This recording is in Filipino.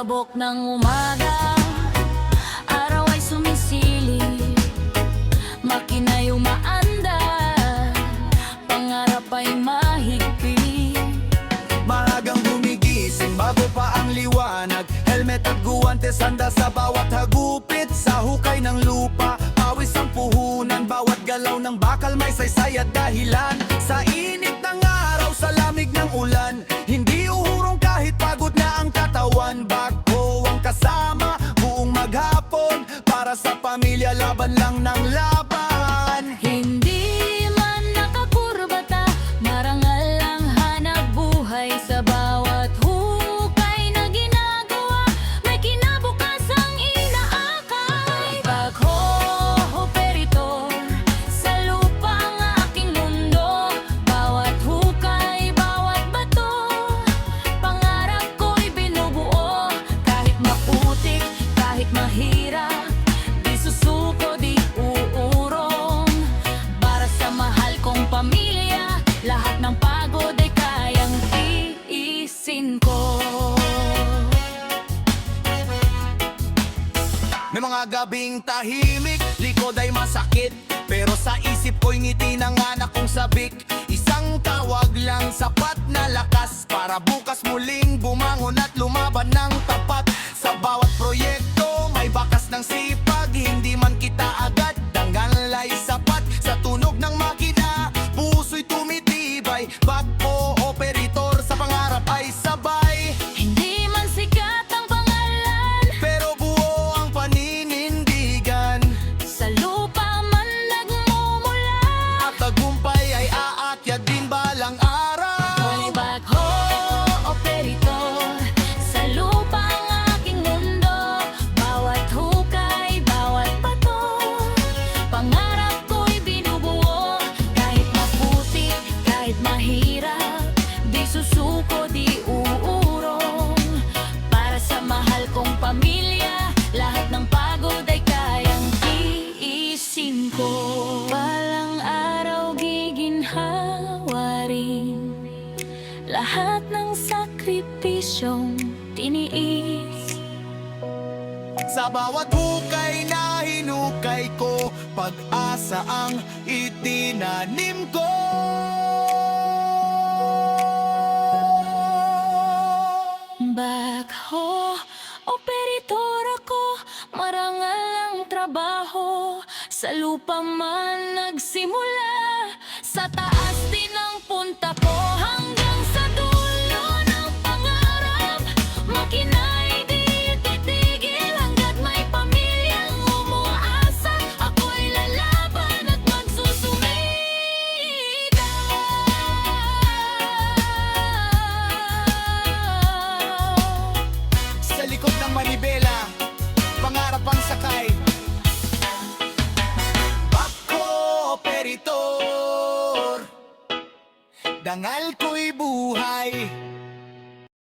Pagkabok ng umaga, araw ay sumisilip, makina'y umaandar, pangarap ay mahigpit. Maagang gumigising bago pa ang liwanag, helmet at guwantes handa sa bawat hagupit. Sa hukay ng lupa, pawis ang puhunan, bawat galaw ng bakal may saysay at dahilan. Sa init ng araw, sa lamig ng ulan, hindi uhurong kahit pagod na ang katawan. Bago ang kasama, buong maghapon, para sa pamilya laban lang ng laban. Hindi man nakakurbata, marangal ang hanap buhay. Sa bawat hukay na ginagawa, may kinabukasang inaakay. Backhoe operator, sa lupa ang aking mundo. Bawat hukay, bawat bato, pangarap ko'y binubuo. Kahit maputik, kahit mahirap, di susuko, di uurong. Para sa mahal kong pamilya, lahat ng pagod ay kayang tiisin ko. May mga gabing tahimik, likod ay masakit, pero sa isip ko'y ngiti ng anak kong sabik. Isang tawag lang sapat na lakas, para bukas muling bumangon at lumaban ng tapat. Sa bawat proyekto may bakas ng sipag, hindi man kita agad dangal ay sapat. Sa tunog ng makina, puso'y tumitibay, backhoe operator, sa pangarap ay sabay. Hindi man sikat ang pangalan, Pero buo ang paninindigan, sa lupa man nagmumula. at tagumpay ay aakyat din balang araw. Backhoe operator, sa lupa ang aking mundo. Bawat hukay, bawat bato, pangarap ko'y binubuo. Kahit maputik, kahit mahirap, di susuko, di uurong. Para sa mahal kong pamilya, lahat ng pagod ay kayang tiisin ko. Balang araw giginhawa rin lahat ng sakripisyong tiniis. Sa bawat hukay na hinukay ko, pag-asa ang itinanim ko. Backhoe operator ako, marangal ang trabaho. Sa lupa man nagsimula, sa taas din ang punta ko. Hanggang sa dulo ng pangarap, makina'y di titigil. Hanggat may pamilyang umuasa, ako'y lalaban at magsusumigaw. Sa likod ng manibela, pangarap ang sakay. Backhoe operator, dangal ko'y buhay.